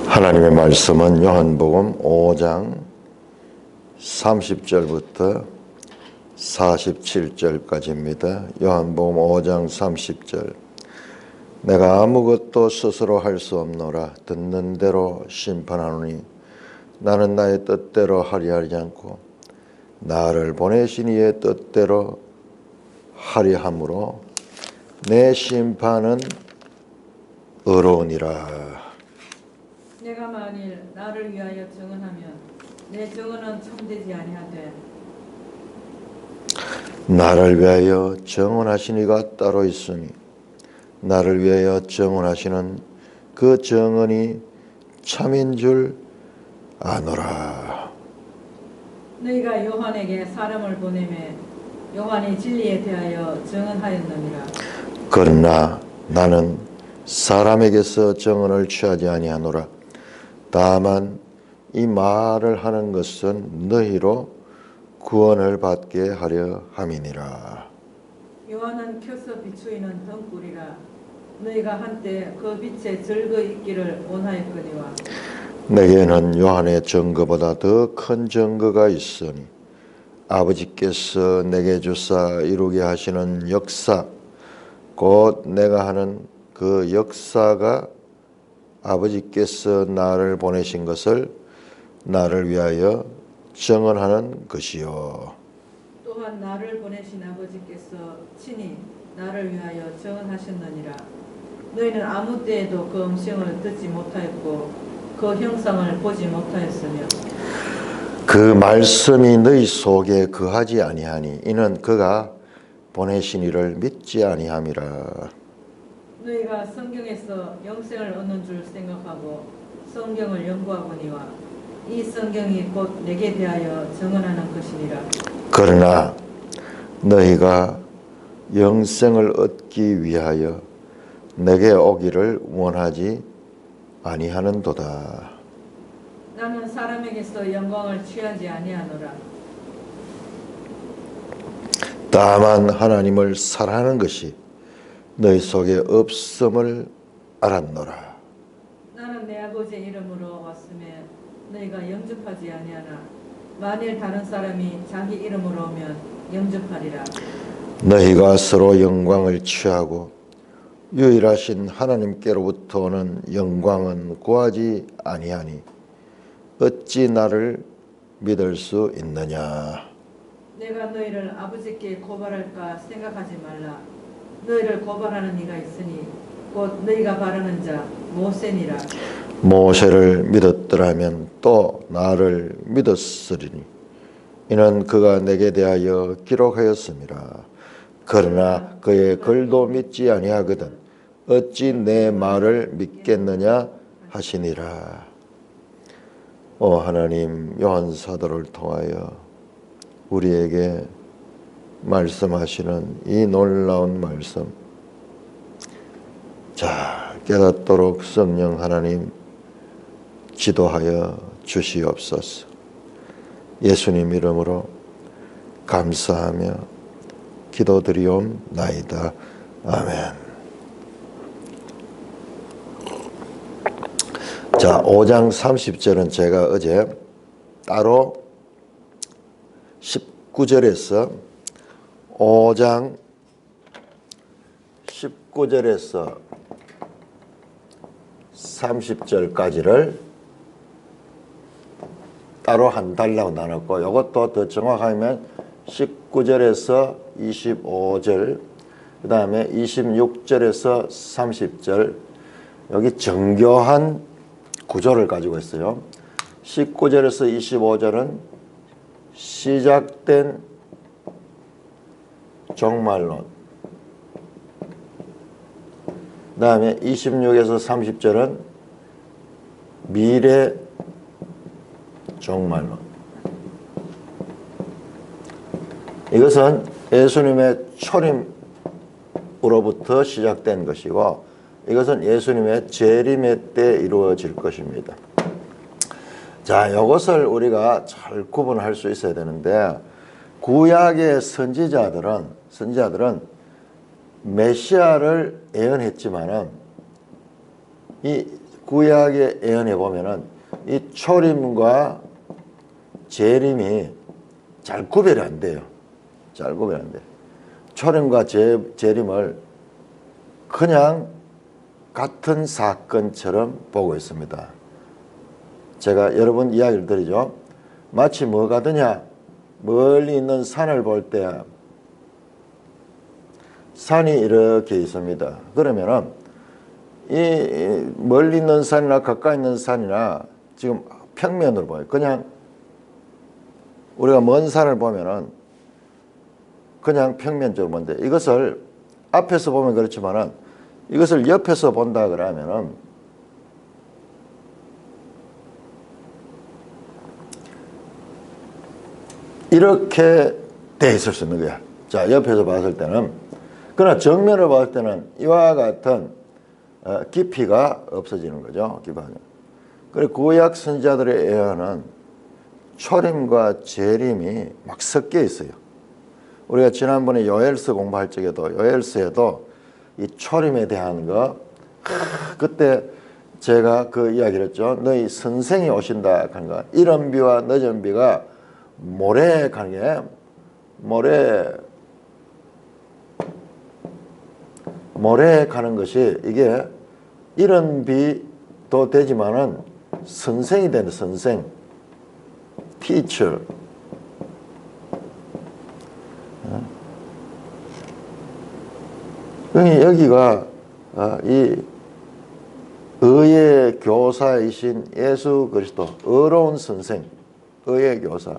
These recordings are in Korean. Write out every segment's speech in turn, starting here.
하나님의 말씀은 요한복음 5장 30절부터 47절까지입니다. 요한복음 5장 30절. 내가 아무것도 스스로 할 수 없노라. 듣는 대로 심판하노니 나는 나의 뜻대로 하리 하지 않고 나를 보내신 이의 뜻대로 하리 하므로 내 심판은 의로우니라. 내가 만일 나를 위하여 증언하면 내 증언은 참되지 아니하되 나를 위하여 증언하신 이가 따로 있으니 나를 위하여 증언하시는 그 증언이 참인 줄 아노라. 너희가 요한에게 사람을 보내매 요한이 진리에 대하여 증언하였느니라. 그러나 나는 사람에게서 증언을 취하지 아니하노라. 다만 이 말을 하는 것은 너희로 구원을 받게 하려 함이니라. 요한은 켜서 비추이는 등불이라. 너희가 한때 그 빛에 즐거 있기를 원하였거니와 내게는 요한의 증거보다 더 큰 증거가 있으니 아버지께서 내게 주사 이루게 하시는 역사 곧 내가 하는 그 역사가 아버지께서 나를 보내신 것을 나를 위하여 증언하는 것이요. 또한 나를 보내신 아버지께서 친히 나를 위하여 증언하셨느니라. 너희는 아무 때에도 그 음성을 듣지 못하였고 그 형상을 보지 못하였으며 그 말씀이 너희 속에 거하지 아니하니 이는 그가 보내신 이를 믿지 아니함이라. 너희가 성경에서 영생을 얻는 줄 생각하고 성경을 연구하거니와 이 성경이 곧 내게 대하여 증언하는 것이니라. 그러나 너희가 영생을 얻기 위하여 내게 오기를 원하지 아니하는도다. 나는 사람에게서 영광을 취하지 아니하노라. 다만 하나님을 사랑하는 것이 너희 속에 없음을 알았노라. 나는 내 아버지의 이름으로 왔음에 너희가 영접하지 아니하나 만일 다른 사람이 자기 이름으로 오면 영접하리라. 너희가 서로 영광을 취하고 유일하신 하나님께로부터 오는 영광은 구하지 아니하니 어찌 나를 믿을 수 있느냐. 내가 너희를 아버지께 고발할까 생각하지 말라. 너희를 고발하는 이가 있으니 곧 너희가 바라는 자 모세니라. 모세를 믿었더라면 또 나를 믿었으리니 이는 그가 내게 대하여 기록하였음이라. 그러나 그의 글도 믿지 아니하거든 어찌 내 말을 믿겠느냐 하시니라. 오 하나님, 요한 사도를 통하여 우리에게 말씀하시는 이 놀라운 말씀, 자 깨닫도록 성령 하나님 지도하여 주시옵소서. 예수님 이름으로 감사하며 기도드리옵나이다. 아멘. 자, 5장 30절은 제가 어제 따로 19절에서 5장 19절에서 30절까지를 따로 한 달라고 나눴고, 이것도 더 정확하면 19절에서 25절, 그 다음에 26절에서 30절, 여기 정교한 구조를 가지고 있어요. 19절에서 25절은 시작된 종말론, 그 다음에 26에서 30절은 미래 종말론. 이것은 예수님의 초림으로부터 시작된 것이고, 이것은 예수님의 재림의 때 이루어질 것입니다. 자, 이것을 우리가 잘 구분할 수 있어야 되는데, 구약의 선지자들은 메시아를 예언했지만은 이 구약의 예언에 보면은 이 초림과 재림이 잘 구별이 안 돼요. 잘 구별이 안 돼요. 초림과 재림을 그냥 같은 사건처럼 보고 있습니다. 제가 여러 번 이야기를 드리죠. 마치 뭐 같으냐? 멀리 있는 산을 볼 때 산이 이렇게 있습니다. 그러면은 이 멀리 있는 산이나 가까이 있는 산이나 지금 평면으로 봐요. 그냥 우리가 먼 산을 보면은 그냥 평면적으로 보는데 이것을 앞에서 보면 그렇지만은 이것을 옆에서 본다 그러면은 이렇게 돼 있을 수 있는 거야. 자, 옆에서 봤을 때는. 그러나 정면을 봤을 때는 이와 같은 깊이가 없어지는 거죠. 깊이가. 그리고 구약 선지자들의 예언은 초림과 재림이 막 섞여 있어요. 우리가 지난번에 요엘서 공부할 적에도 요엘서에도 이 초림에 대한 거 그때 제가 그 이야기를 했죠. 너희 선생이 오신다 하는 거. 이른 비와 늦은 비가 모래 가는 게 모래 가는 것이 이게 이른 비도 되지만은 선생이 되는 선생 teacher 여기가 이 의의 교사이신 예수 그리스도 의로운 선생 의의 교사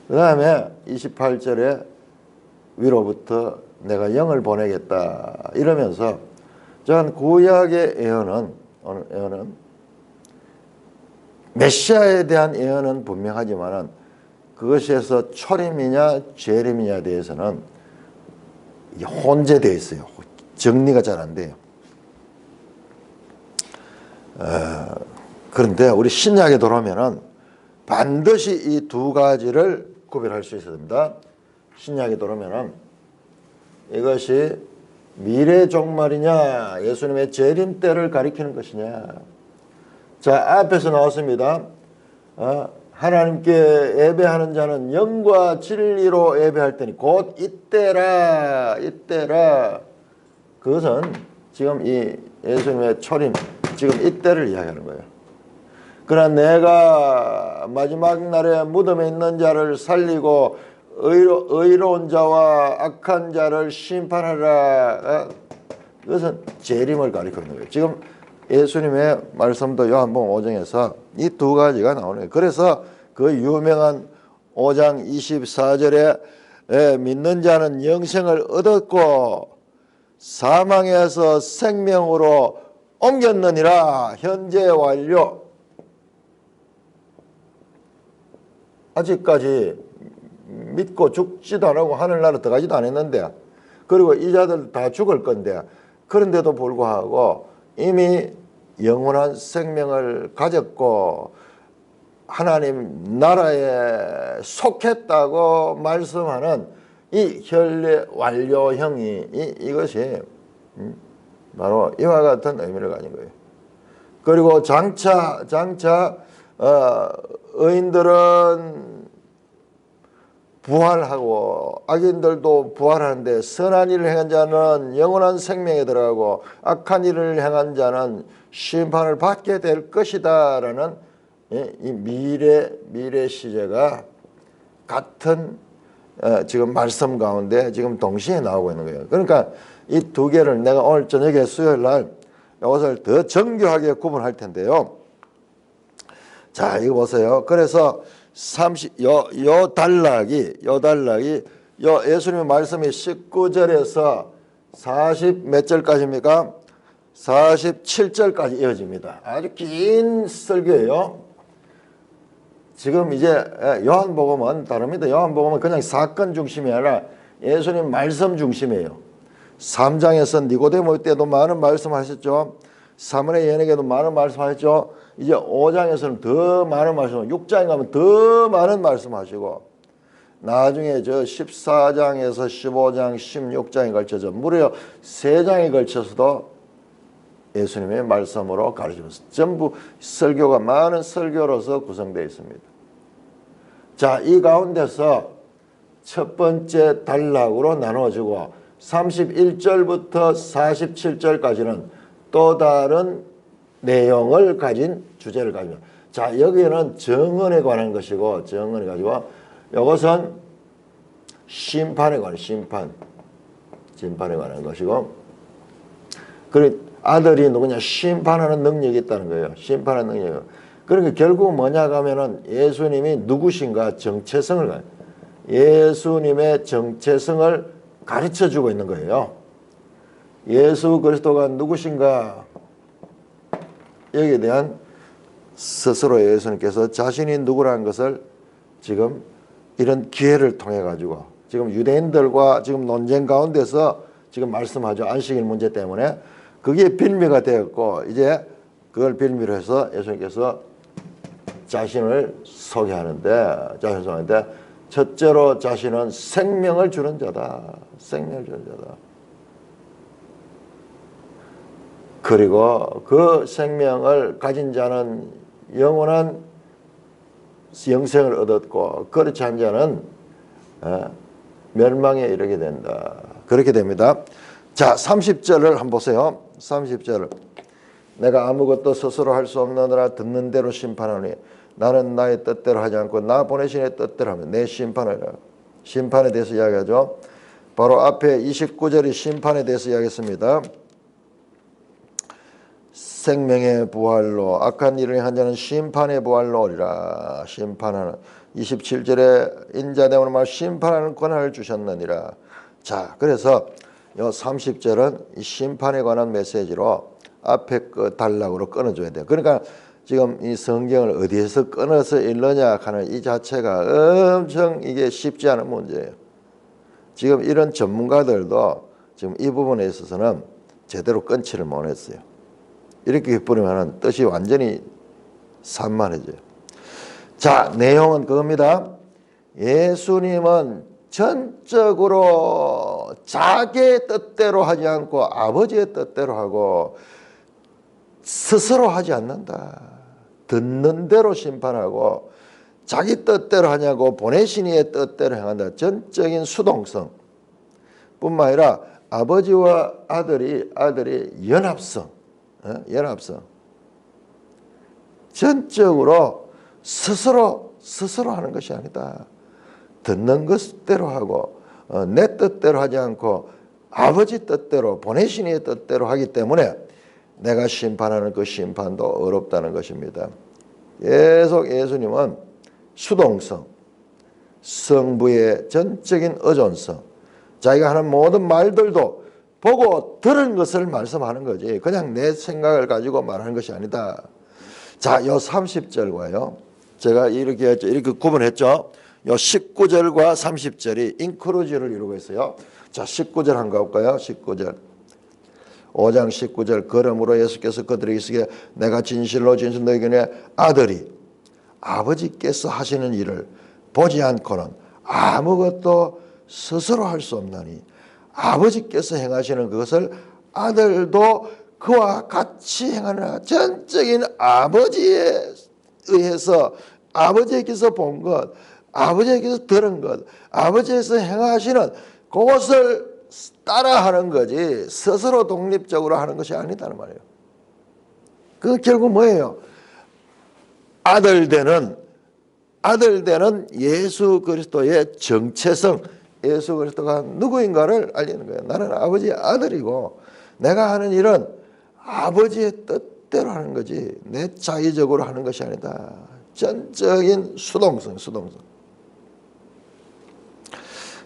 그 다음에 28절에 위로부터 내가 영을 보내겠다 이러면서 저는 구약의 예언은 메시아에 대한 예언은 분명하지만은 그것에서 초림이냐 재림이냐에 대해서는 혼재되어 있어요. 정리가 잘 안 돼요. 그런데 우리 신약에 돌아오면은 반드시 이 두 가지를 구별할 수 있어야 됩니다. 신약에 돌아오면은 이것이 미래 종말이냐 예수님의 재림 때를 가리키는 것이냐. 자, 앞에서 나왔습니다. 하나님께 예배하는 자는 영과 진리로 예배할 테니 곧 이때라. 그것은 지금 이 예수님의 초림 지금 이때를 이야기하는 거예요. 그러나 내가 마지막 날에 무덤에 있는 자를 살리고 의로운 자와 악한 자를 심판하라. 그것은 재림을 가리키는 거예요. 지금 예수님의 말씀도 요한복음 5장에서 이 두 가지가 나오는 거예요. 그래서 그 유명한 5장 24절에 믿는 자는 영생을 얻었고 사망에서 생명으로 옮겼느니라. 현재 완료. 아직까지 믿고 죽지도 안 하고 하늘나라 들어가지도 않았는데 그리고 이 자들 다 죽을 건데 그런데도 불구하고 이미 영원한 생명을 가졌고 하나님 나라에 속했다고 말씀하는 이 현례 완료형이 이것이 바로 이와 같은 의미를 가진 거예요. 그리고 장차 의인들은 부활하고 악인들도 부활하는데 선한 일을 행한 자는 영원한 생명에 들어가고 악한 일을 행한 자는 심판을 받게 될 것이다 라는 이 미래 시제가 같은 지금 말씀 가운데 지금 동시에 나오고 있는 거예요. 그러니까 이 두 개를 내가 오늘 저녁에 수요일 날 이것을 더 정교하게 구분할 텐데요. 자, 이거 보세요. 그래서 요 단락이 예수님의 말씀이 19절에서 40 몇 절까지입니까? 47절까지 이어집니다. 아주 긴 설교예요. 지금 이제 요한복음은 다릅니다. 요한복음은 그냥 사건 중심이 아니라 예수님 말씀 중심이에요. 3장에서 니고데모 때도 많은 말씀하셨죠. 사문의 연에게도 많은 말씀하셨죠. 이제 5장에서는 더 많은 말씀, 6장에 가면 더 많은 말씀하시고 나중에 저 14장에서 15장, 16장에 걸쳐서 무려 3장에 걸쳐서도 예수님의 말씀으로 가르치면서 전부 설교가 많은 설교로서 구성되어 있습니다. 자, 이 가운데서 첫 번째 단락으로 나누어지고 31절부터 47절까지는 또 다른 내용을 가진 주제를 가지고, 자, 여기는 정언에 관한 것이고, 정언에 가지고 이것은 심판에 관한, 심판에 관한 것이고, 그 아들이 누구냐, 심판하는 능력이 있다는 거예요. 심판하는 능력. 그러니까 결국 뭐냐 하면은 예수님이 누구신가, 정체성을, 예수님의 정체성을 가르쳐 주고 있는 거예요. 예수 그리스도가 누구신가, 여기에 대한 스스로 예수님께서 자신이 누구라는 것을 지금 이런 기회를 통해 가지고 지금 유대인들과 지금 논쟁 가운데서 지금 말씀하죠. 안식일 문제 때문에 그게 빌미가 되었고, 이제 그걸 빌미로 해서 예수님께서 자신을 소개하는데, 첫째로 자신은 생명을 주는 자다. 생명을 주는 자다. 그리고 그 생명을 가진 자는 영원한 영생을 얻었고, 그렇지 않은 자는 멸망에 이르게 된다. 그렇게 됩니다. 자, 30절을 한번 보세요. 30절을. 내가 아무것도 스스로 할 수 없느니라. 듣는 대로 심판하니 나는 나의 뜻대로 하지 않고 나 보내신 이의 뜻대로 하면 내 심판을. 심판에 대해서 이야기하죠. 바로 앞에 29절이 심판에 대해서 이야기했습니다. 생명의 부활로 악한 일을 행한 자는 심판의 부활로 오리라. 심판하는 27절에 인자됨으로 말 심판하는 권한을 주셨느니라. 자, 그래서 요 30절은 이 심판에 관한 메시지로 앞에 그 단락으로 끊어줘야 돼요. 그러니까 지금 이 성경을 어디에서 끊어서 읽느냐 하는 이 자체가 엄청 이게 쉽지 않은 문제예요. 지금 이런 전문가들도 지금 이 부분에 있어서는 제대로 끊지를 못했어요. 이렇게 뿌리면 뜻이 완전히 산만해져요. 자, 내용은 그겁니다. 예수님은 전적으로 자기의 뜻대로 하지 않고 아버지의 뜻대로 하고 스스로 하지 않는다. 듣는 대로 심판하고 자기 뜻대로 하냐고 보내신 이의 뜻대로 행한다. 전적인 수동성 뿐만 아니라 아버지와 아들이 연합성, 연합성. 전적으로 스스로 하는 것이 아니다. 듣는 것대로 하고 내 뜻대로 하지 않고 아버지 뜻대로 보내신 이의 뜻대로 하기 때문에 내가 심판하는 그 심판도 어렵다는 것입니다. 계속 예수님은 수동성, 성부의 전적인 의존성, 자기가 하는 모든 말들도 보고 들은 것을 말씀하는 거지 그냥 내 생각을 가지고 말하는 것이 아니다. 자, 요 30절과요. 제가 이렇게 했죠. 이렇게 구분했죠. 요 19절과 30절이 인크루즈를 이루고 있어요. 자, 19절 한번 가볼까요? 19절. 5장 19절. 그러므로 예수께서 그들에게 이르시기를 내가 진실로 너희에게 아들이 아버지께서 하시는 일을 보지 않고는 아무것도 스스로 할 수 없나니 아버지께서 행하시는 그것을 아들도 그와 같이 행하는 전적인 아버지에 의해서 아버지에게서 본 것, 아버지에게서 들은 것, 아버지에서 행하시는 그것을 따라하는 거지 스스로 독립적으로 하는 것이 아니다는 말이에요. 그 결국 뭐예요? 아들 되는 예수 그리스도의 정체성, 예수 그리스도가 누구인가를 알리는 거예요. 나는 아버지의 아들이고 내가 하는 일은 아버지의 뜻대로 하는 거지 내 자의적으로 하는 것이 아니다. 전적인 수동성.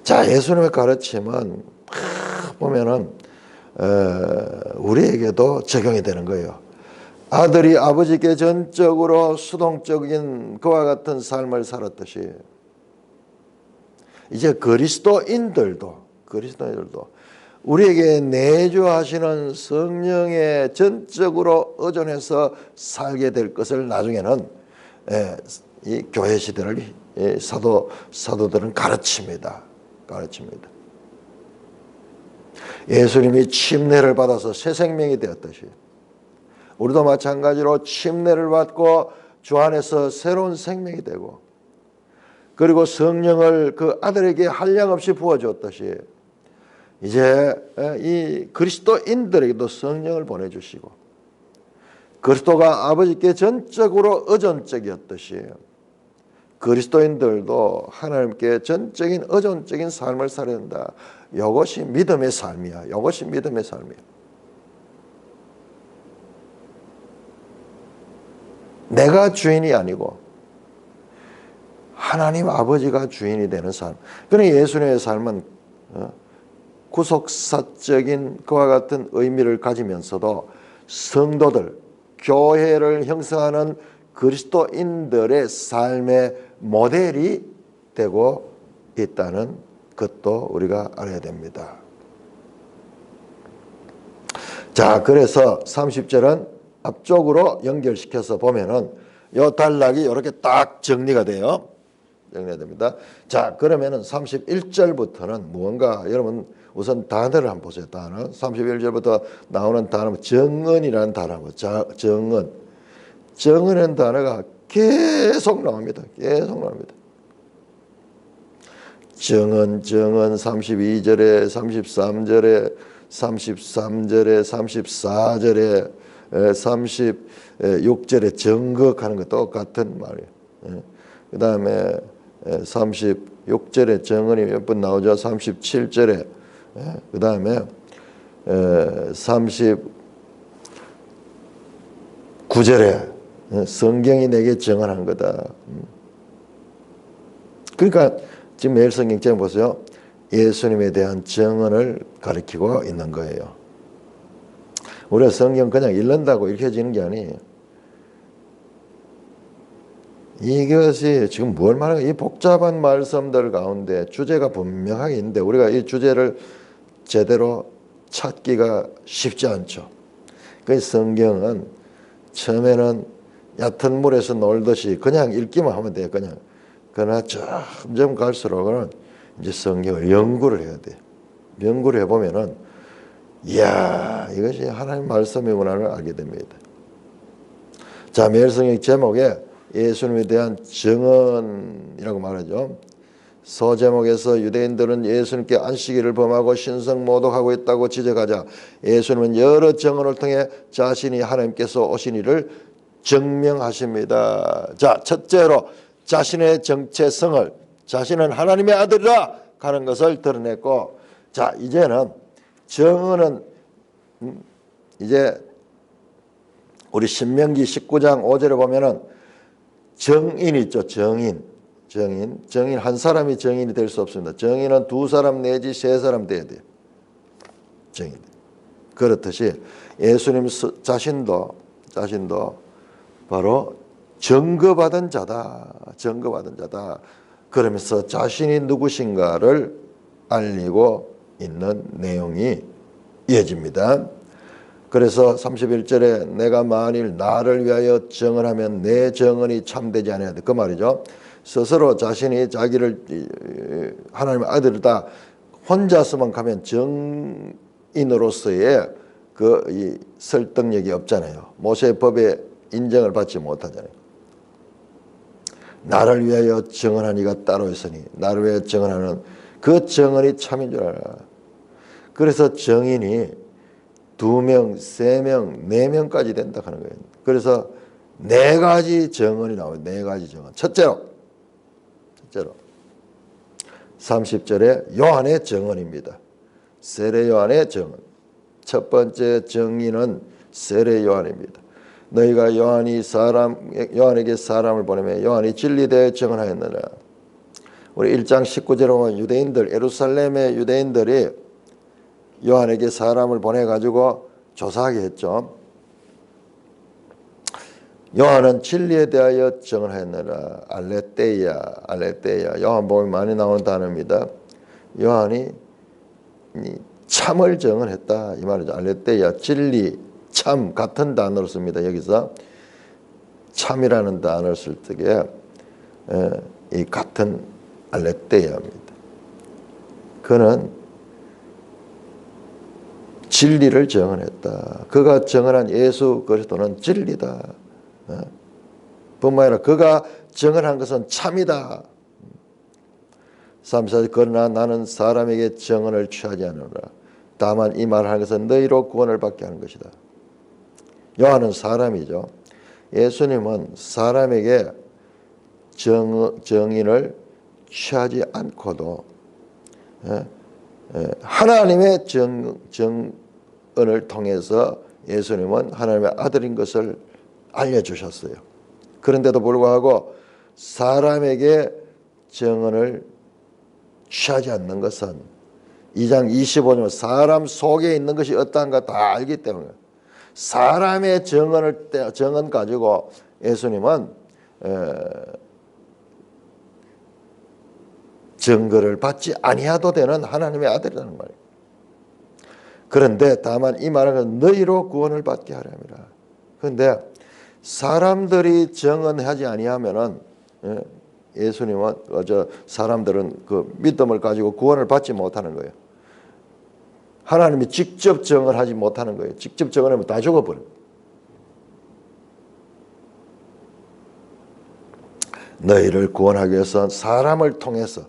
자, 예수님의 가르침은 보면은 우리에게도 적용이 되는 거예요. 아들이 아버지께 전적으로 수동적인 그와 같은 삶을 살았듯이 이제 그리스도인들도 우리에게 내주하시는 성령에 전적으로 의존해서 살게 될 것을 나중에는 이 교회 시대를 사도들은 가르칩니다. 예수님이 침례를 받아서 새 생명이 되었듯이 우리도 마찬가지로 침례를 받고 주 안에서 새로운 생명이 되고, 그리고 성령을 그 아들에게 한량없이 부어주었듯이 이제 이 그리스도인들에게도 성령을 보내주시고, 그리스도가 아버지께 전적으로 의존적이었듯이 그리스도인들도 하나님께 전적인 의존적인 삶을 살아야 된다. 이것이 믿음의 삶이야. 이것이 믿음의 삶이야. 내가 주인이 아니고 하나님 아버지가 주인이 되는 삶. 그러니 예수님의 삶은 구속사적인 그와 같은 의미를 가지면서도 성도들, 교회를 형성하는 그리스도인들의 삶의 모델이 되고 있다는 것도 우리가 알아야 됩니다. 자, 그래서 30절은 앞쪽으로 연결시켜서 보면은 이 단락이 이렇게 딱 정리가 돼요. 정리가 됩니다. 자, 그러면은 31절부터는 무언가, 여러분 우선 단어를 한번 보세요. 단어. 31절부터 나오는 단어는 정은이라는 단어고, 정은. 정은이라는 단어가 계속 나옵니다. 계속 나옵니다. 정은 32절에, 33절에, 34절에, 36절에 정극하는 거 똑같은 말이에요. 그 다음에 36절에 정은이 몇 번 나오죠. 37절에, 그 다음에 39절에 성경이 내게 정언한 거다. 그러니까 지금 매일 성경책 보세요. 예수님에 대한 정언을 가리키고 있는 거예요. 우리가 성경 그냥 읽는다고 읽혀지는 게 아니에요. 이것이 지금 뭘 말하는, 이 복잡한 말씀들 가운데 주제가 분명하게 있는데 우리가 이 주제를 제대로 찾기가 쉽지 않죠. 그 성경은 처음에는 얕은 물에서 놀듯이 그냥 읽기만 하면 돼요. 그냥. 그러나 점점 갈수록은 이제 성경을 연구를 해야 돼요. 연구를 해보면은 이야, 이것이 하나님 말씀이구나를 알게 됩니다. 자, 매일 성경 제목에 예수님에 대한 정언이라고 말하죠. 소제목에서 유대인들은 예수님께 안식일을 범하고 신성모독하고 있다고 지적하자 예수님은 여러 정언을 통해 자신이 하나님께서 오신 일을 증명하십니다. 자, 첫째로 자신의 정체성을, 자신은 하나님의 아들이라 하는 것을 드러냈고, 자, 이제는 정언은 이제 우리 신명기 19장 5절에 보면은 정인 있죠. 정인 한 사람이 정인이 될 수 없습니다. 정인은 두 사람 내지 세 사람 돼야 돼요. 정인. 그렇듯이 예수님 자신도 바로 증거받은 자다. 그러면서 자신이 누구신가를 알리고 있는 내용이 이어집니다. 그래서 31절에 내가 만일 나를 위하여 정언하면 내 정언이 참되지 않아야 돼. 그 말이죠. 스스로 자신이 자기를 하나님의 아들이다 혼자서만 가면 정인으로서의 이 설득력이 없잖아요. 모세의 법에 인정을 받지 못하잖아요. 나를 위하여 정언한 이가 따로 있으니 나를 위하여 정언하는 그 정언이 참인 줄 알아. 그래서 정인이 2명, 3명, 4명까지 된다 하는 거예요. 그래서 4가지 정언이 나와요. 4가지 정언. 첫째로 30절에 요한의 정언입니다. 세례 요한의 정언. 첫 번째 정인은 세례 요한입니다. 너희가 요한에게 사람을 보내며 요한이 진리되어 정언하였느냐. 우리 1장 19절에 보면 유대인들, 예루살렘의 유대인들이 요한에게 사람을 보내가지고 조사하게 했죠. 요한은 진리에 대하여 정언하였느라. 알레테이아. 요한복음에 많이 나오는 단어입니다. 요한이 참을 정언했다 이 말이죠. 알레테이아, 진리, 참 같은 단어를 씁니다. 여기서 참이라는 단어를 쓸 때에 이 같은 알레테이아입니다. 그는 진리를 정언했다. 그가 정언한 예수 그리스도는 진리다. 뿐만 아니라 그가 정언한 것은 참이다. 34절 그러나 나는 사람에게 정언을 취하지 않으라. 다만 이 말하는 것은 너희로 구원을 받게 하는 것이다. 요한은 사람이죠. 예수님은 사람에게 정인을 취하지 않고도 하나님의 정언을 통해서 예수님은 하나님의 아들인 것을 알려주셨어요. 그런데도 불구하고 사람에게 정언을 취하지 않는 것은 2장 25절 사람 속에 있는 것이 어떠한가 다 알기 때문에 사람의 정언 가지고 예수님은 증거를 받지 아니하도 되는 하나님의 아들이라는 말이에요. 그런데 다만 이 말은 너희로 구원을 받게 하려니라. 그런데 사람들이 정언하지 아니하면은 예수님은 사람들은 그 믿음을 가지고 구원을 받지 못하는 거예요. 하나님이 직접 정언하지 못하는 거예요. 직접 정언하면 다 죽어버려요. 너희를 구원하기 위해서 사람을 통해서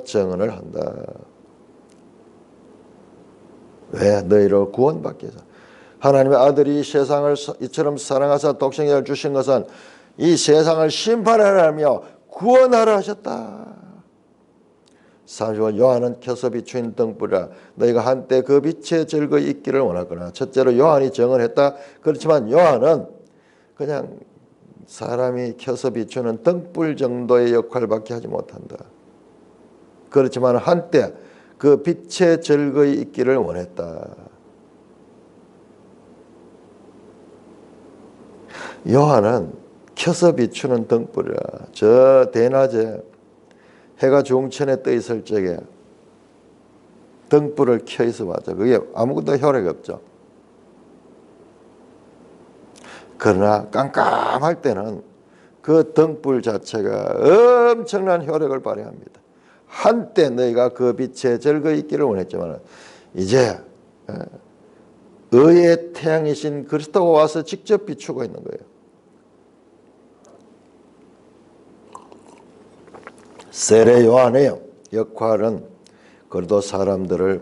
정언을 한다. 왜? 너희를 구원받기 위해서. 하나님의 아들이 세상을 이처럼 사랑하사 독생자를 주신 것은 이 세상을 심판하라며 구원하라 하셨다. 35절 요한은 켜서 비추인 등불이라 너희가 한때 그 빛에 즐거이 있기를 원하거나. 첫째로 요한이 정언했다. 그렇지만 요한은 그냥 사람이 켜서 비추는 등불 정도의 역할밖에 하지 못한다. 그렇지만 한때 그 빛에 즐거이 있기를 원했다. 요한은 켜서 비추는 등불이라. 저 대낮에 해가 중천에 떠 있을 적에 등불을 켜 있어 봤죠. 그게 아무것도 효력이 없죠. 그러나 깜깜할 때는 그 등불 자체가 엄청난 효력을 발휘합니다. 한때 너희가 그 빛에 즐거이 있기를 원했지만 이제 의의 태양이신 그리스도가 와서 직접 비추고 있는 거예요. 세례 요한의 역할은 그래도 사람들을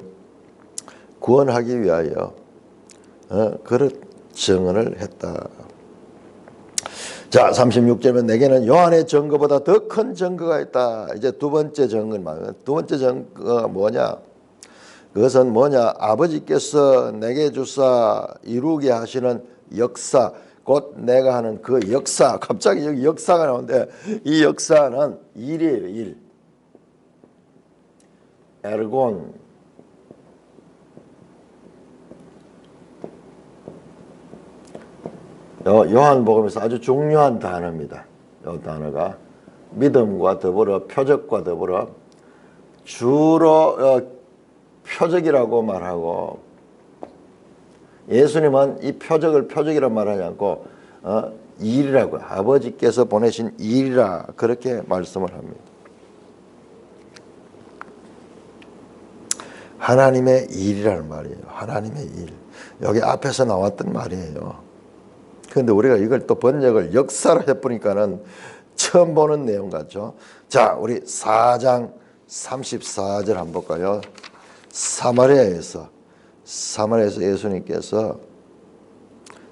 구원하기 위하여 그런 정언을 했다. 자, 36절은 내게는 요한의 증거보다 더 큰 증거가 있다. 이제 두 번째 증거는 두 번째 증거가 뭐냐? 그것은 뭐냐? 아버지께서 내게 주사 이루게 하시는 역사, 곧 내가 하는 그 역사. 갑자기 여기 역사가 나오는데 이 역사는 일이에요. 일. 에르곤. 요한복음에서 아주 중요한 단어입니다. 이 단어가 믿음과 더불어 표적과 더불어 주로 표적이라고 말하고 예수님은 이 표적을 표적이라고 말하지 않고 일이라고 아버지께서 보내신 일이라 그렇게 말씀을 합니다. 하나님의 일이라는 말이에요. 하나님의 일. 여기 앞에서 나왔던 말이에요. 그런데 우리가 이걸 또 번역을 역사로 해보니까는 처음 보는 내용 같죠. 자, 우리 4장 34절 한번 볼까요? 사마리아에서 예수님께서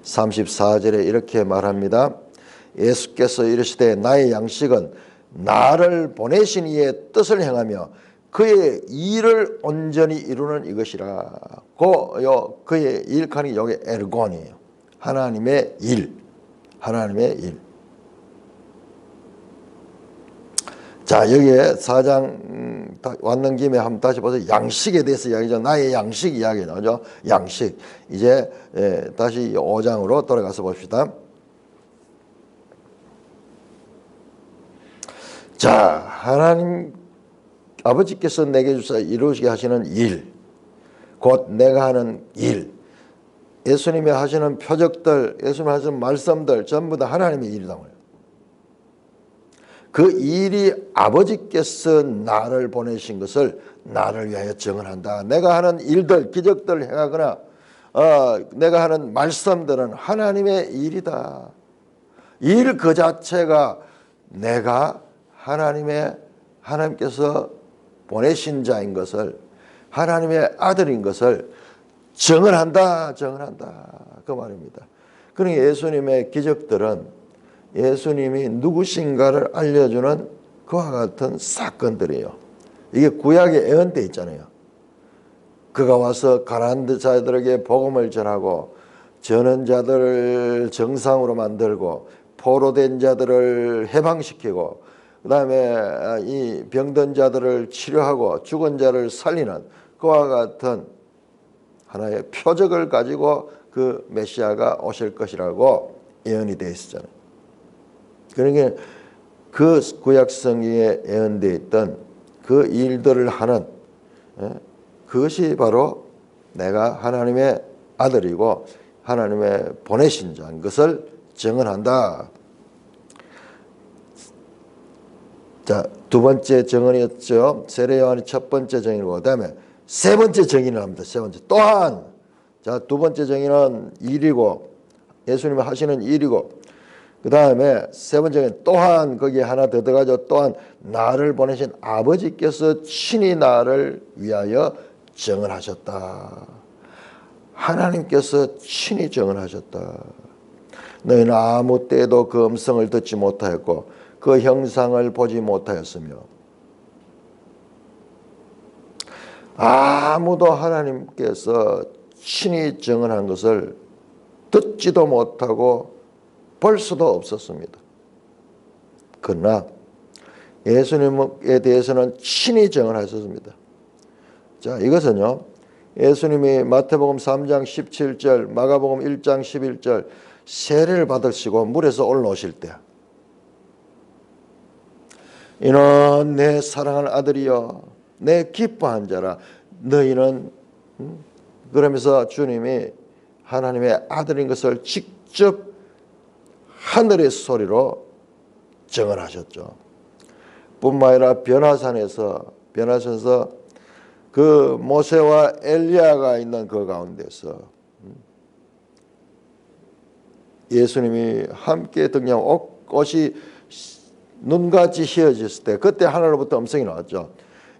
34절에 이렇게 말합니다. 예수께서 이르시되 나의 양식은 나를 보내신 이의 뜻을 행하며 그의 일을 온전히 이루는 이것이라. 그의 일칸이 여기 에르곤이에요. 하나님의 일. 하나님의 일. 자, 여기에 4장 왔는 김에 한번 다시 보세요. 양식에 대해서 이야기죠. 나의 양식 이야기 나오죠. 양식. 이제 다시 5장으로 돌아가서 봅시다. 자, 하나님 아버지께서 내게 주사 이루시게 하시는 일, 곧 내가 하는 일, 예수님이 하시는 표적들, 예수님이 하시는 말씀들 전부 다 하나님의 일이다. 그 일이 아버지께서 나를 보내신 것을 나를 위하여 증언한다. 내가 하는 일들, 기적들 행하거나 내가 하는 말씀들은 하나님의 일이다. 일 그 자체가 내가 하나님께서 보내신 자인 것을, 하나님의 아들인 것을 증언한다. 그 말입니다. 그러니까 예수님의 기적들은 예수님이 누구신가를 알려주는 그와 같은 사건들이에요. 이게 구약에 예언돼 있잖아요. 그가 와서 가난한 자들에게 복음을 전하고 저는 자들을 정상으로 만들고 포로된 자들을 해방시키고 그 다음에 이 병든 자들을 치료하고 죽은 자를 살리는 그와 같은 하나의 표적을 가지고 그 메시아가 오실 것이라고 예언이 되어 있었잖아요. 그러니까 그 구약 성경에 예언되어 있던 그 일들을 하는 그것이 바로 내가 하나님의 아들이고 하나님의 보내신 자인 것을 증언한다. 자, 두 번째 증언이었죠. 세례 요한이 첫 번째 증인이고 그다음에 세 번째 증인을 합니다. 세 번째 또한. 자, 두 번째 증인은 일이고 예수님이 하시는 일이고 그 다음에 세 번째는 또한 거기에 하나 더 들어가죠. 또한 나를 보내신 아버지께서 친히 나를 위하여 증언하셨다. 하나님께서 친히 증언하셨다. 너희는 아무 때에도 그 음성을 듣지 못하였고 그 형상을 보지 못하였으며 아무도 하나님께서 친히 증언한 것을 듣지도 못하고 볼 수도 없었습니다. 그러나 예수님에 대해서는 친히 증언하셨습니다. 자, 이것은요, 예수님이 마태복음 3장 17절, 마가복음 1장 11절 세례를 받으시고 물에서 올라오실 때 이는 내 사랑하는 아들이여 내 기뻐한 자라. 너희는 그러면서 주님이 하나님의 아들인 것을 직접 하늘의 소리로 증언하셨죠. 뿐만 아니라 변화산에서 그 모세와 엘리야가 있는 그 가운데서 예수님이 함께 등장 옷이 눈같이 휘어졌을 때 그때 하늘로부터 음성이 나왔죠.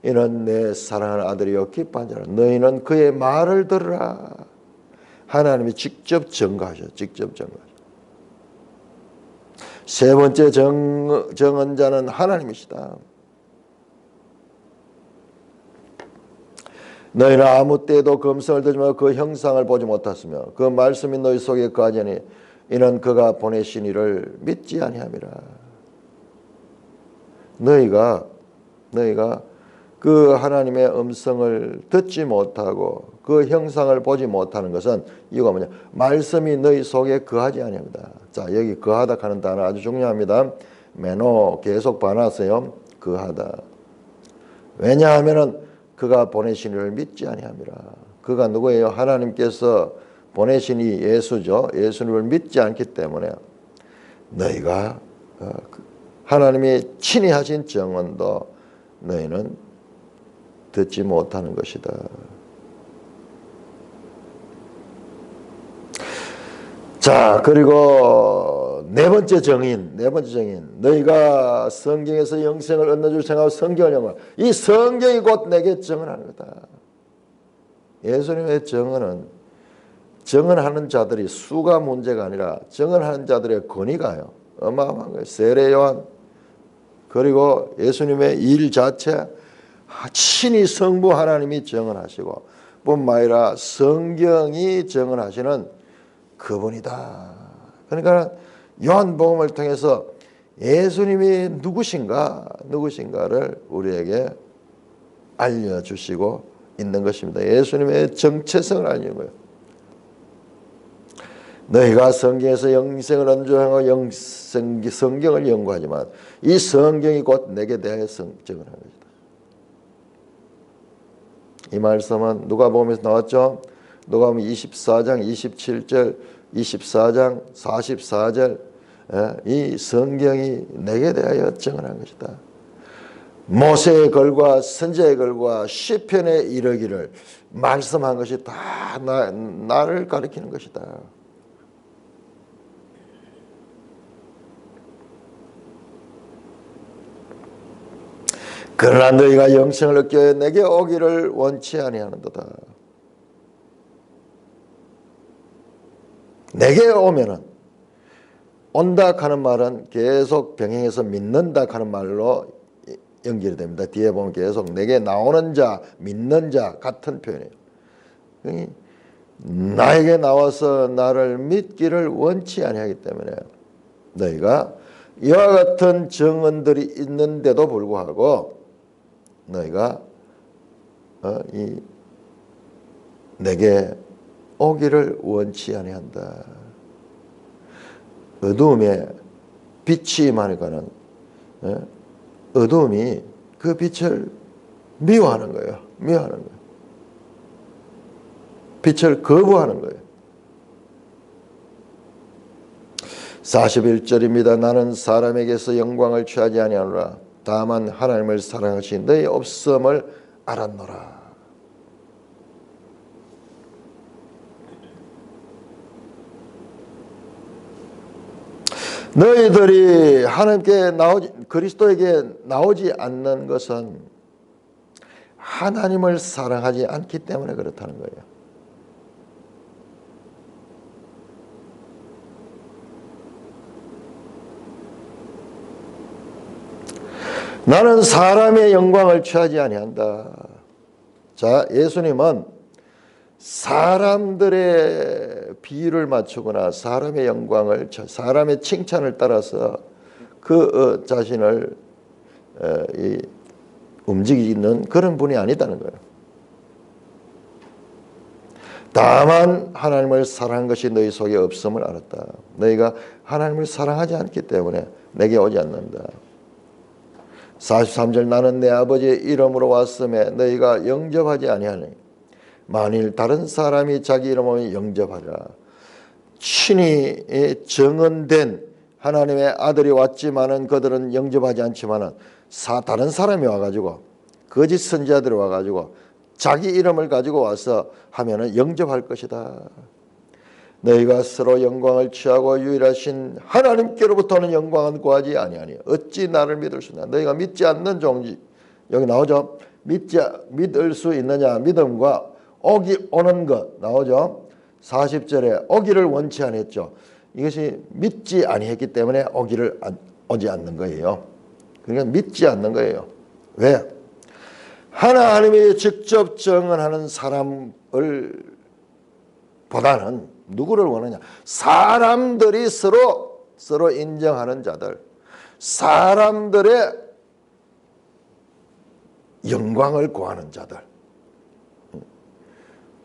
이는 내 사랑하는 아들이요 기뻐한 자라. 너희는 그의 말을 들으라. 하나님이 직접 증거하셨죠. 세 번째 증언자는 하나님이시다. 너희는 아무 때에도 그 음성을 듣지 말고 그 형상을 보지 못했으며 그 말씀이 너희 속에 거하자니 이는 그가 보내신 이를 믿지 아니함이라. 너희가 그 하나님의 음성을 듣지 못하고 그 형상을 보지 못하는 것은 이유가 뭐냐? 말씀이 너희 속에 거하지 아니합니다. 자, 여기 거하다 하는 단어 아주 중요합니다. 메노 계속 반하세요. 거하다. 왜냐하면은 그가 보내신 이를 믿지 아니함이라. 그가 누구예요? 하나님께서 보내신 이 예수죠. 예수님을 믿지 않기 때문에 너희가 하나님이 친히 하신 증언도 너희는 듣지 못하는 것이다. 자, 그리고 네 번째 증인. 너희가 성경에서 영생을 얻는 줄 생각하고 성경을 영어. 이 성경이 곧 내게 증언하는 거다. 예수님의 증언은 증언하는 자들이 수가 문제가 아니라 증언하는 자들의 권위가요. 어마어마한 거예요. 세례 요한 그리고 예수님의 일 자체 친히 성부 하나님이 증언하시고 뿐만 아니라 성경이 증언하시는 그분이다. 그러니까 요한복음을 통해서 예수님이 누구신가를 우리에게 알려주시고 있는 것입니다. 예수님의 정체성을 알리는 거예요. 너희가 성경에서 영생을 얻는 줄 알고 성경을 연구하지만 이 성경이 곧 내게 대하여 증언하는 것이다. 이 말씀은 누가복음에서 나왔죠. 누가복음 24장 27절 24장 44절 이 성경이 내게 대하여 증언한 것이다. 모세의 글과 선지자의 글과 시편에 이르기를 말씀한 것이 다 나를 가리키는 것이다. 그러나 너희가 영생을 얻게 내게 오기를 원치 아니하는도다. 내게 오면은 온다 하는 말은 계속 병행해서 믿는다 하는 말로 연결이 됩니다. 뒤에 보면 계속 내게 나오는 자, 믿는 자 같은 표현이에요. 나에게 나와서 나를 믿기를 원치 아니하기 때문에 너희가 이와 같은 증언들이 있는데도 불구하고 너희가 내게 오기를 원치 아니한다. 어두움에 빛이 임하니까는 어두움이 그 빛을 미워하는 거예요. 미워하는 거예요. 빛을 거부하는 거예요. 41절입니다. 나는 사람에게서 영광을 취하지 아니하노라. 다만 하나님을 사랑하신 너희 없음을 알았노라. 너희들이 하나님께 그리스도에게 나오지 않는 것은 하나님을 사랑하지 않기 때문에 그렇다는 거예요. 나는 사람의 영광을 취하지 아니한다. 자, 예수님은 사람들의 비유를 맞추거나 사람의 영광을, 사람의 칭찬을 따라서 그 자신을 움직이는 그런 분이 아니다는 거예요. 다만 하나님을 사랑한 것이 너희 속에 없음을 알았다. 너희가 하나님을 사랑하지 않기 때문에 내게 오지 않는다. 43절 나는 내 아버지의 이름으로 왔음에 너희가 영접하지 아니하니 만일 다른 사람이 자기 이름으로 영접하리라. 친히 정언된 하나님의 아들이 왔지만은 그들은 영접하지 않지만은 다른 사람이 와가지고 거짓 선지자들이 와가지고 자기 이름을 가지고 와서 하면은 영접할 것이다. 너희가 서로 영광을 취하고 유일하신 하나님께로부터는 영광은 구하지 아니하니 어찌 나를 믿을 수 있나. 너희가 믿지 않는 종지 여기 나오죠. 믿을 수 있느냐. 믿음과 오는 것 나오죠. 40절에 오기를 원치 않았죠. 이것이 믿지 아니했기 때문에 오지 않는 거예요. 그러니까 믿지 않는 거예요. 왜? 하나님이 직접 증언하는 사람을 보다는 누구를 원하냐? 사람들이 서로 인정하는 자들, 사람들의 영광을 구하는 자들.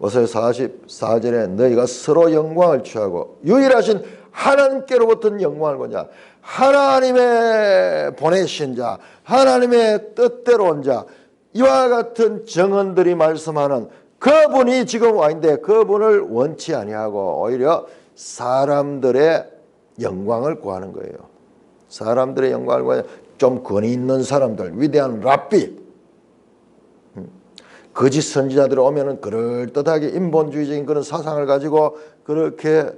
오늘 44절에 너희가 서로 영광을 취하고 유일하신 하나님께로부터 영광을 구하냐. 하나님의 보내신 자, 하나님의 뜻대로 온 자, 이와 같은 정언들이 말씀하는 그분이 지금 와 있는데 그분을 원치 아니하고 오히려 사람들의 영광을 구하는 거예요. 사람들의 영광을 구하냐. 좀 권위 있는 사람들, 위대한 랍비, 거짓 선지자들이 오면은 그럴듯하게 인본주의적인 그런 사상을 가지고 그렇게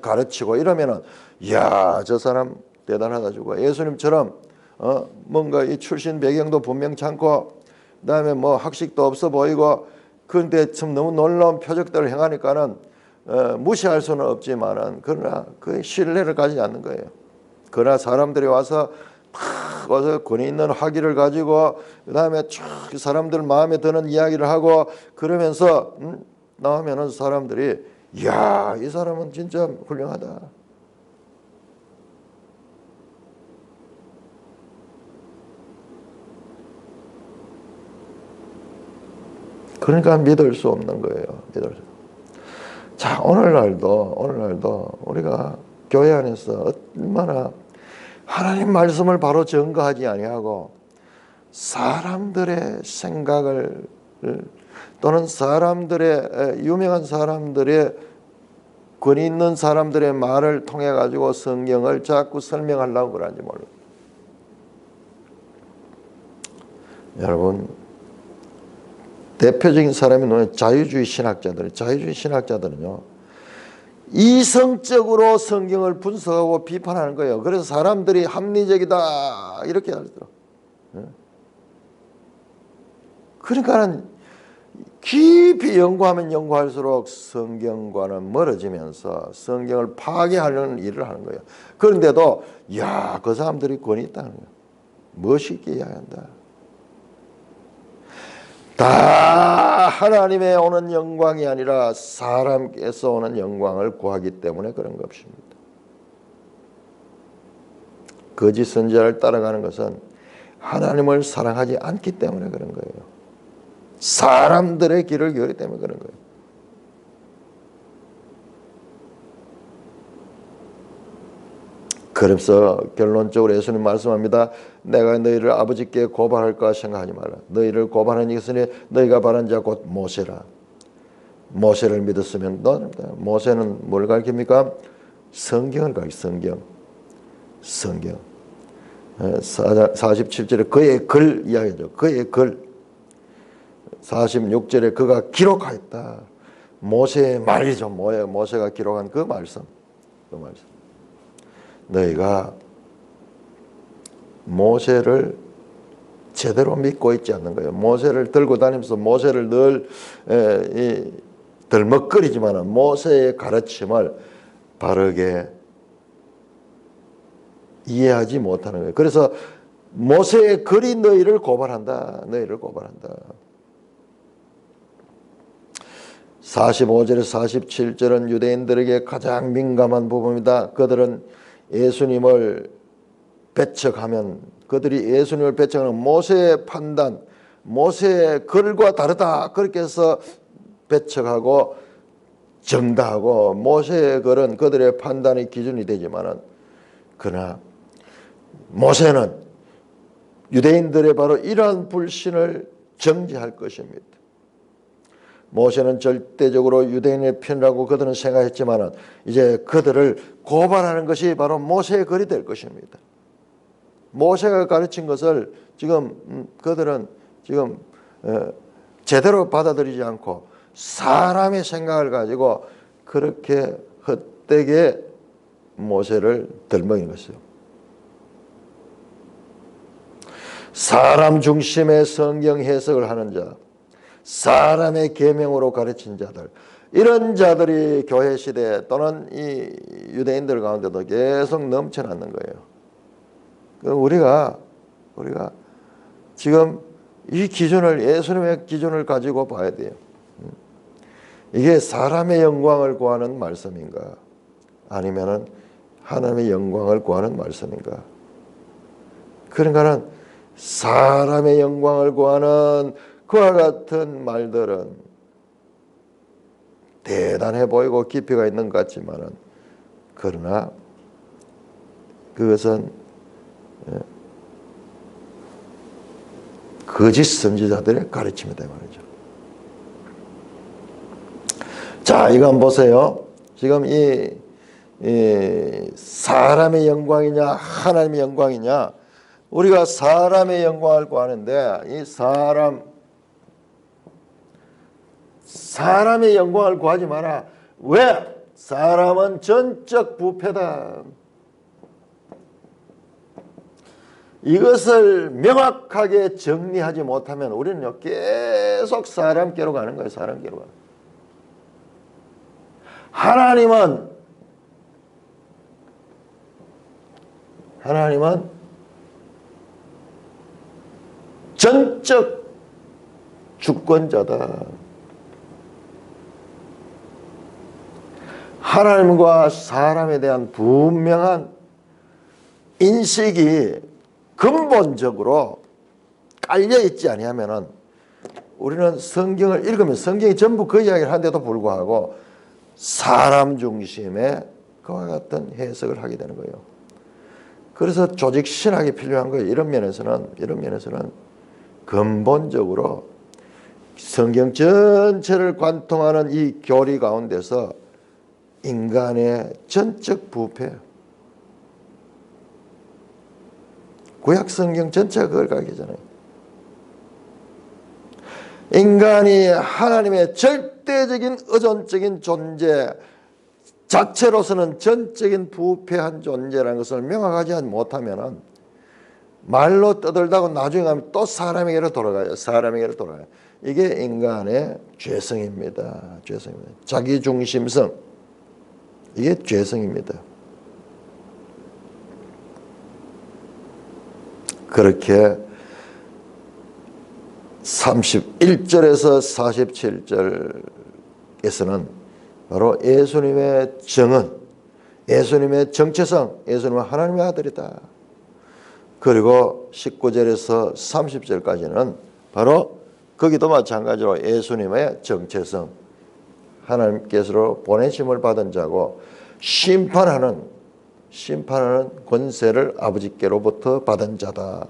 가르치고 이러면은 이야 저 사람 대단하다 주고 예수님처럼 뭔가 이 출신 배경도 분명치 않고 그다음에 뭐 학식도 없어 보이고 그런데 참 너무 놀라운 표적들을 행하니까는 무시할 수는 없지만은 그러나 그 신뢰를 가지지 않는 거예요. 그러나 사람들이 와서 권위 있는 학위를 가지고 그다음에 쭉 사람들 마음에 드는 이야기를 하고 그러면서 나오면은 사람들이 이야 이 사람은 진짜 훌륭하다. 그러니까 믿을 수 없는 거예요. 자, 오늘날도 우리가 교회 안에서 얼마나 하나님 말씀을 바로 증거하지 아니하고 사람들의 생각을 또는 사람들의 유명한 사람들의 권위 있는 사람들의 말을 통해 가지고 성경을 자꾸 설명하려고 그러는지 몰라요. 여러분, 대표적인 사람이 뭐냐면 자유주의 신학자들은요, 이성적으로 성경을 분석하고 비판하는 거예요. 그래서 사람들이 합리적이다 이렇게 하더라고요. 그러니까는 깊이 연구하면 연구할수록 성경과는 멀어지면서 성경을 파괴하려는 일을 하는 거예요. 그런데도 그 사람들이 권위 있다는 거예요. 멋있게 이야기한다. 다 하나님의 오는 영광이 아니라 사람께서 오는 영광을 구하기 때문에 그런 것입니다. 거짓 선지자를 따라가는 것은 하나님을 사랑하지 않기 때문에 그런 거예요. 사람들의 길을 기울이기 때문에 그런 거예요. 그래서 결론적으로 예수님 말씀합니다. 내가 너희를 아버지께 고발할까 생각하지 말라. 너희를 고발하는 이것은 너희가 바란 자 곧 모세라. 모세를 믿었으면 모세는 뭘 가르칩니까? 성경을 가르쳐. 성경. 47절에 그의 글 이야기죠. 그의 글. 46절에 그가 기록하였다. 모세의 말이죠. 모세가 기록한 그 말씀. 너희가 모세를 제대로 믿고 있지 않는 거예요. 모세를 들고 다니면서 모세를 늘 들먹거리지만 모세의 가르침을 바르게 이해하지 못하는 거예요. 그래서 모세의 글이 너희를 고발한다. 45절에서 47절은 유대인들에게 가장 민감한 부분입니다. 그들은 예수님을 배척하면 그들이 예수님을 배척하는 모세의 판단, 모세의 글과 다르다 그렇게 해서 배척하고 정당하고 모세의 글은 그들의 판단의 기준이 되지만은 그러나 모세는 유대인들의 바로 이러한 불신을 정지할 것입니다. 모세는 절대적으로 유대인의 편이라고 그들은 생각했지만은 이제 그들을 고발하는 것이 바로 모세의 글이 될 것입니다. 모세가 가르친 것을 지금 그들은 지금 제대로 받아들이지 않고 사람의 생각을 가지고 그렇게 헛되게 모세를 들먹이는 것이요. 사람 중심의 성경 해석을 하는 자, 사람의 계명으로 가르친 자들, 이런 자들이 교회 시대 또는 이 유대인들 가운데도 계속 넘쳐났는 거예요. 우리가 지금 이 기준을, 예수님의 기준을 가지고 봐야 돼요. 이게 사람의 영광을 구하는 말씀인가, 아니면은 하나님의 영광을 구하는 말씀인가? 그러니까는 사람의 영광을 구하는 그와 같은 말들은 대단해 보이고 깊이가 있는 것 같지만은, 그러나 그것은 거짓 선지자들의 가르침이다 말이죠. 자, 이거 한번 보세요. 지금 이 사람의 영광이냐 하나님의 영광이냐, 우리가 사람의 영광을 구하는데 이 사람의 영광을 구하지 마라. 왜? 사람은 전적 부패다. 이것을 명확하게 정리하지 못하면 우리는요 계속 사람께로 가는 거예요. 사람께로 가는 거예요. 하나님은 전적 주권자다. 하나님과 사람에 대한 분명한 인식이 근본적으로 깔려 있지 아니하면은 우리는 성경을 읽으면 성경이 전부 그 이야기를 하는데도 불구하고 사람 중심의 그와 같은 해석을 하게 되는 거예요. 그래서 조직 신학이 필요한 거예요. 이런 면에서는 근본적으로 성경 전체를 관통하는 이 교리 가운데서 인간의 전적 부패. 구약 성경 전체가 그걸 가르치잖아요. 인간이 하나님의 절대적인 의존적인 존재 자체로서는 전적인 부패한 존재라는 것을 명확하지 못하면 말로 떠들다고 나중에 가면 또 사람에게로 돌아가요. 사람에게로 돌아가요. 이게 인간의 죄성입니다. 죄성입니다. 자기중심성. 이게 죄성입니다. 그렇게 31절에서 47절에서는 바로 예수님의 정은, 예수님의 정체성, 예수님은 하나님의 아들이다. 그리고 19절에서 30절까지는 바로 거기도 마찬가지로 예수님의 정체성, 하나님께서 보내심을 받은 자고 심판하는 권세를 아버지께로부터 받은 자다.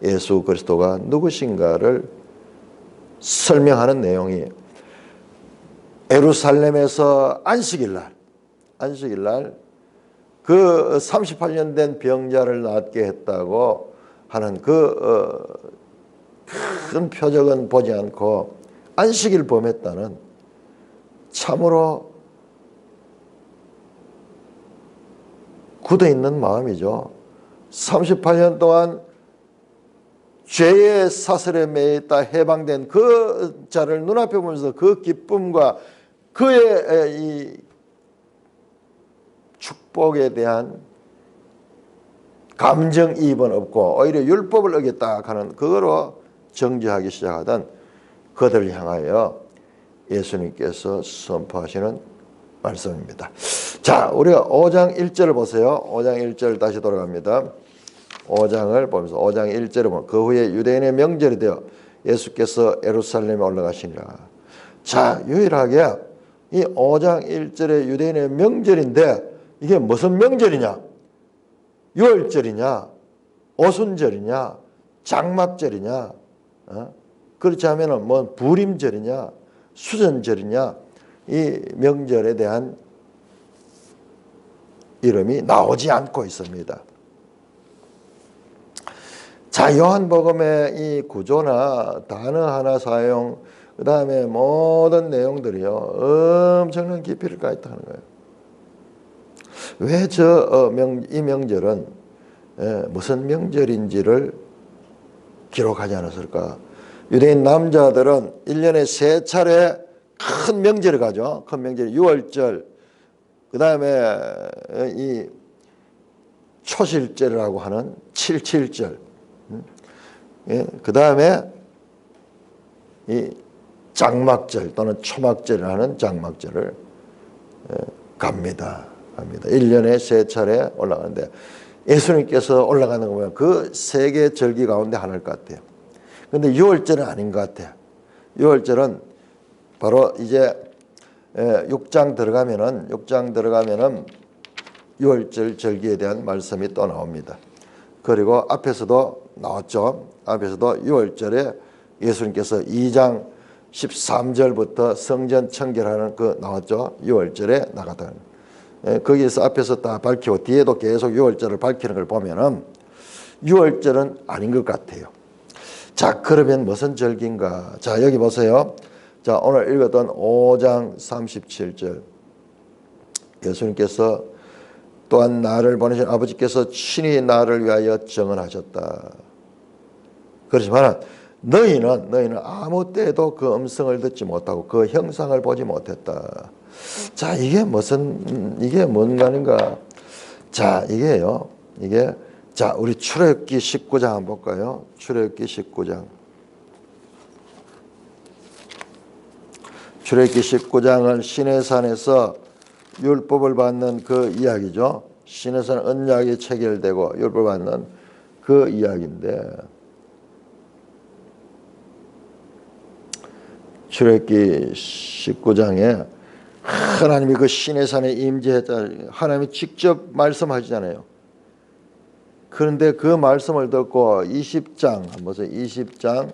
예수 그리스도가 누구신가를 설명하는 내용이 예루살렘에서 안식일날 그 38년 된 병자를 낫게 했다고 하는 그 큰 표적은 보지 않고 안식일 범했다는 참으로 굳어있는 마음이죠. 38년 동안 죄의 사슬에 매였다 해방된 그 자를 눈앞에 보면서 그 기쁨과 그의 이 축복에 대한 감정이입은 없고 오히려 율법을 어겼다 하는 그거로 정죄하기 시작하던 그들을 향하여 예수님께서 선포하시는 말씀입니다. 자, 우리가 5장 1절을 보세요. 5장 1절 다시 돌아갑니다. 5장을 보면서 5장 1절을 보면 그 후에 유대인의 명절이 되어 예수께서 예루살렘에 올라가시니라. 자, 유일하게 이 5장 1절의 유대인의 명절인데 이게 무슨 명절이냐? 유월절이냐? 오순절이냐? 장막절이냐? 그렇지 않으면 뭐 부림절이냐? 수전절이냐? 이 명절에 대한 이름이 나오지 않고 있습니다. 자, 요한복음의 이 구조나 단어 하나 사용, 그 다음에 모든 내용들이요 엄청난 깊이를 가있다는 거예요. 왜 이 명절은 무슨 명절인지를 기록하지 않았을까? 유대인 남자들은 1년에 3차례 큰 명절을 가죠. 큰 명절이 유월절, 그 다음에 이 초실절이라고 하는 77절, 그 다음에 이 장막절 또는 초막절이라는 장막절을 갑니다. 1년에 3차례 올라가는데 예수님께서 올라가는 거 보면 그 3개 절기 가운데 하나일 것 같아요. 근데 6월절은 아닌 것 같아요. 6월절은 바로 이제 6장 들어가면은 6월절 절기에 대한 말씀이 또 나옵니다. 그리고 앞에서도 나왔죠. 앞에서도 6월절에 예수님께서 2장 13절부터 성전 청결하는 그 나왔죠. 6월절에 나갔다. 거기에서 앞에서 다 밝히고 뒤에도 계속 6월절을 밝히는 걸 보면은 6월절은 아닌 것 같아요. 자, 그러면 무슨 절기인가? 자, 여기 보세요. 자, 오늘 읽었던 5장 37절. 예수님께서 또한 나를 보내신 아버지께서 친히 나를 위하여 정언하셨다. 그렇지만 너희는 아무 때에도 그 음성을 듣지 못하고 그 형상을 보지 못했다. 자, 이게 뭔가인가? 자, 이게요. 자, 우리 출애굽기 19장 한번 볼까요? 출애굽기 19장. 출애굽기 19장은 시내산에서 율법을 받는 그 이야기죠. 시내산 언약이 체결되고 율법을 받는 그 이야기인데 출애굽기 19장에 하나님이 그 시내산에 임재했다. 하나님이 직접 말씀하시잖아요. 그런데 그 말씀을 듣고 20장 한번 보세요. 20장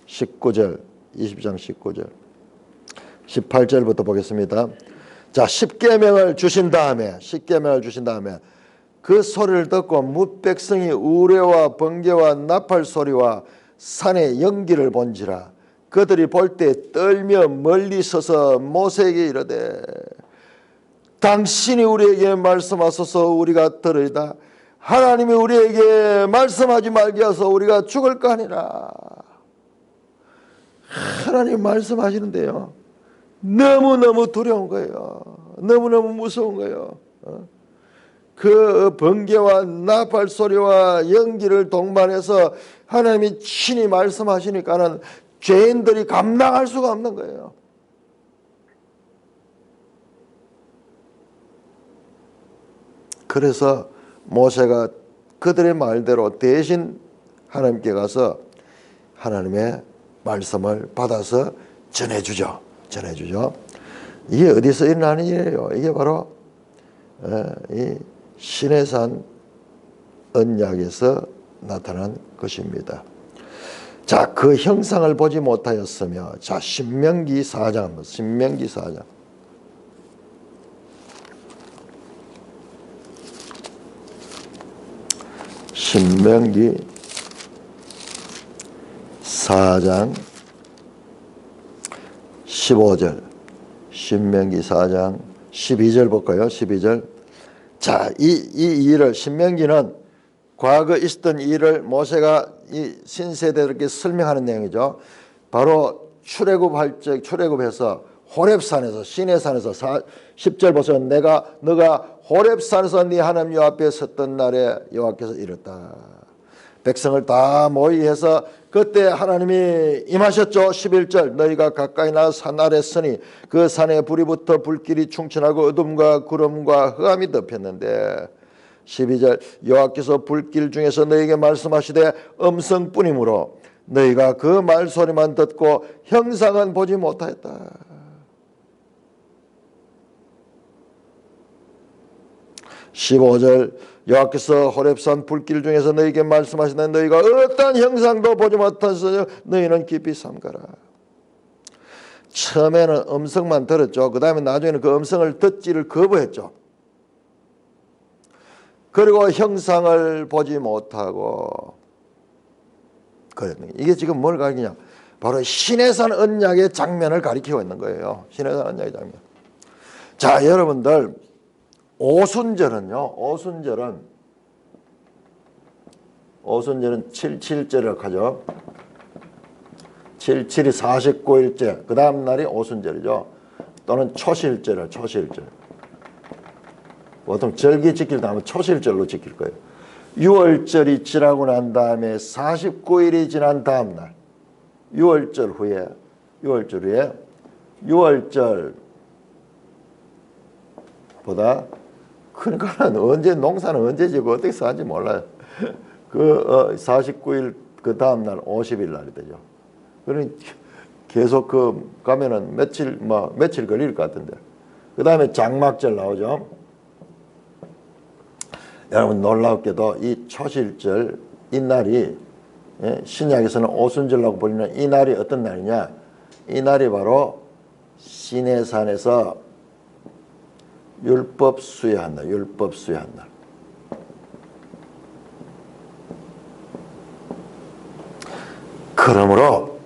19절 18절부터 보겠습니다. 자, 십계명을 주신 다음에 그 소리를 듣고 뭇백성이 우레와 번개와 나팔 소리와 산의 연기를 본지라. 그들이 볼 때 떨며 멀리 서서 모세에게 이르되 당신이 우리에게 말씀하소서 우리가 들으리다. 하나님이 우리에게 말씀하지 말게 하소서 우리가 죽을까 하니라. 하나님 말씀하시는데요, 너무너무 두려운 거예요. 너무너무 무서운 거예요. 그 번개와 나팔 소리와 연기를 동반해서 하나님이 친히 말씀하시니까는 죄인들이 감당할 수가 없는 거예요. 그래서 모세가 그들의 말대로 대신 하나님께 가서 하나님의 말씀을 받아서 전해주죠. 이게 어디서 일어나는 일이에요? 이게 바로 이 시내산 언약에서 나타난 것입니다. 자, 그 형상을 보지 못하였으며, 자, 신명기 4장. 신명기 4장 15절, 신명기 4장 12절 볼까요? 12절. 자, 이 일을, 신명기는 과거 있었던 일을 모세가 이 신세대들에게 설명하는 내용이죠. 바로 출애굽해서 호렙산에서, 시내산에서 10절 보세요. 너가 호렙산에서 네 하나님 여호와 앞에 섰던 날에 여호와께서 이랬다. 백성을 다 모의해서 그때 하나님이 임하셨죠. 11절 너희가 가까이 나가 산 아래 서니 그 산에 불이 붙어 불길이 충천하고 어둠과 구름과 흑암이 덮였는데 12절 여호와께서 불길 중에서 너희에게 말씀하시되 음성뿐이므로 너희가 그 말소리만 듣고 형상은 보지 못하였다. 15절 여호와께서 호렙산 불길 중에서 너희에게 말씀하시되 너희가 어떠한 형상도 보지 못하서 너희는 깊이 삼가라. 처음에는 음성만 들었죠. 그 다음에 나중에는 그 음성을 듣지를 거부했죠. 그리고 형상을 보지 못하고 그랬는 이게 지금 뭘 가리키냐? 바로 시내산 언약의 장면을 가리키고 있는 거예요. 시내산 언약의 장면. 자, 여러분들 오순절은요. 오순절은 77절이라고 하죠. 77이 49일째. 그 다음 날이 오순절이죠. 또는 초실절. 보통 절기 지킬 때 하면 초실절로 지킬 거예요. 6월절이 지나고 난 다음에 49일이 지난 다음 날 6월절 후에 6월절보다 그러니까 언제 농사는 언제 지고 어떻게 사는지 몰라요. 그 49일 그 다음 날 50일 날이 되죠. 그러니 계속 그 가면은 며칠 걸릴 것 같은데. 그 다음에 장막절 나오죠. 여러분 놀랍게도 이 초실절 이 날이 신약에서는 오순절이라고 불리는 이 날이 어떤 날이냐? 이 날이 바로 시내산에서 율법 수여한 날. 그러므로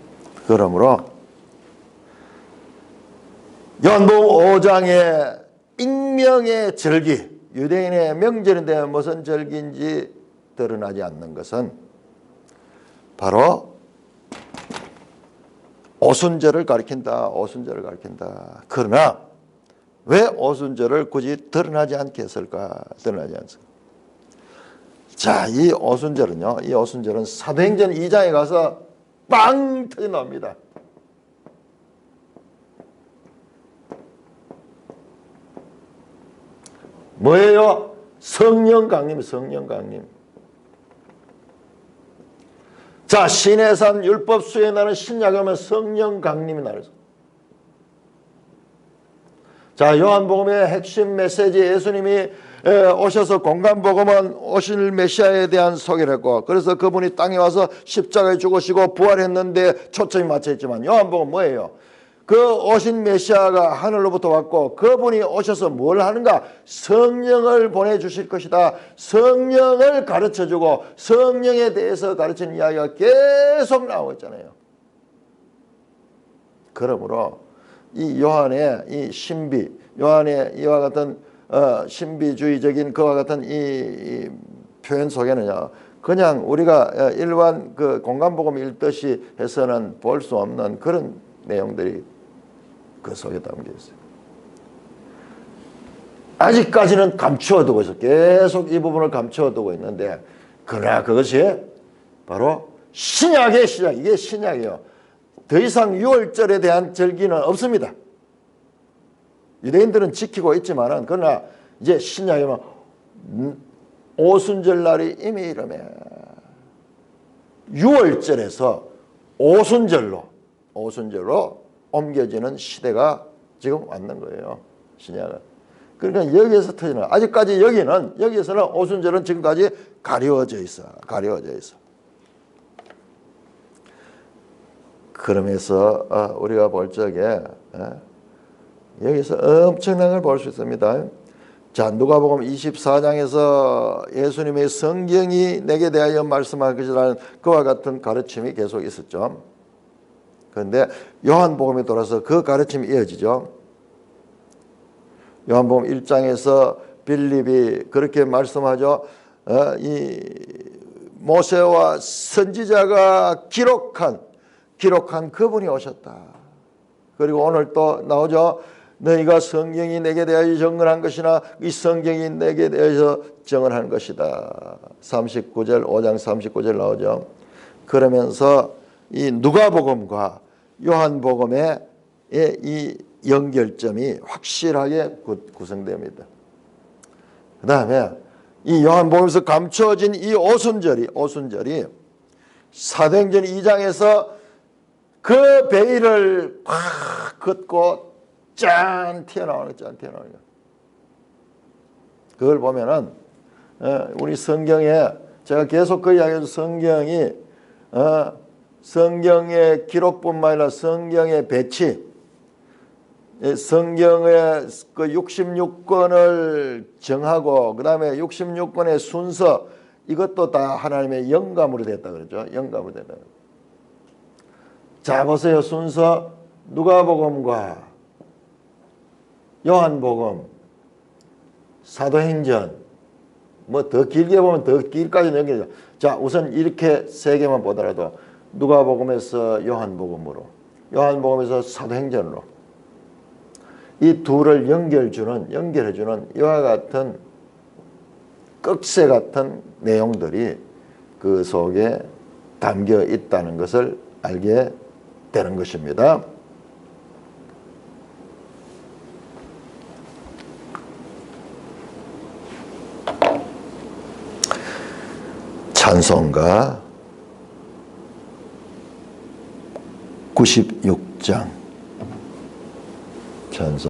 요한복음 5장의 익명의 절기, 유대인의 명절인데 무슨 절기인지 드러나지 않는 것은 바로 오순절을 가리킨다. 그러나 왜 오순절을 굳이 드러나지 않게 했을까? 자, 이 오순절은 사도행전 2장에 가서 빵 터져 나옵니다. 뭐예요? 성령 강림. 자, 시내산 율법 수의 날은 신약에 오면 성령 강림이 날이죠. 자, 요한복음의 핵심 메시지, 예수님이 오셔서 공간복음은 오실 메시아에 대한 소개를 했고, 그래서 그분이 땅에 와서 십자가에 죽으시고 부활했는데 초점이 맞춰 있지만 요한복음은 뭐예요? 그 오신 메시아가 하늘로부터 왔고 그분이 오셔서 뭘 하는가? 성령을 보내주실 것이다. 성령을 가르쳐주고 성령에 대해서 가르치는 이야기가 계속 나오고 있잖아요. 그러므로 이 요한의 이 신비, 요한의 이와 같은 신비주의적인 그와 같은 이 표현 속에는요, 그냥 우리가 일반 그 공간복음 읽듯이 해서는 볼 수 없는 그런 내용들이 그 속에 담겨 있어요. 아직까지는 감추어두고 있어. 계속 이 부분을 감추어두고 있는데, 그러나 그것이 바로 신약의 시작. 이게 신약이에요. 더 이상 유월절에 대한 절기는 없습니다. 유대인들은 지키고 있지만은, 그러나 이제 신약이면 오순절 날이 이미 이르매 유월절에서 오순절로 옮겨지는 시대가 지금 왔는 거예요. 신약은. 그러니까 여기에서 터지는, 아직까지 여기에서는 오순절은 지금까지 가려워져 있어. 그러면서 우리가 볼 적에 여기서 엄청난 걸 볼 수 있습니다. 자, 누가복음 24장에서 예수님의 성경이 내게 대하여 말씀할 것이라는 그와 같은 가르침이 계속 있었죠. 그런데 요한복음에 돌아서 그 가르침이 이어지죠. 요한복음 1장에서 빌립이 그렇게 말씀하죠. 이 모세와 선지자가 기록한 그분이 오셨다. 그리고 오늘 또 나오죠. 너희가 성경이 내게 대하여 증언한 것이나 이 성경이 내게 대하여 증언한 것이다. 39절 5장 39절 나오죠. 그러면서 이 누가복음과 요한복음의 이 연결점이 확실하게 구성됩니다. 그 다음에 이 요한복음에서 감춰진 이 오순절이 사도행전 2장에서 그 베일을 팍 걷고 짠 튀어나오는 거. 그걸 보면은 우리 성경에 제가 계속 그 이야기해서 성경의 기록뿐만 아니라 성경의 배치, 성경의 그 66권을 정하고 그 다음에 66권의 순서, 이것도 다 하나님의 영감으로 됐다 그러죠. 영감으로 됐다. 자, 보세요. 순서 누가복음과 요한복음, 사도행전, 뭐 더 길게 보면 더 길까지 연결해요. 자, 우선 이렇게 세 개만 보더라도 누가복음에서 요한복음으로, 요한복음에서 사도행전으로 이 둘을 연결해주는 이와 같은 꺽쇠 같은 내용들이 그 속에 담겨 있다는 것을 알게 되는 것입니다. 찬송가 96장 찬송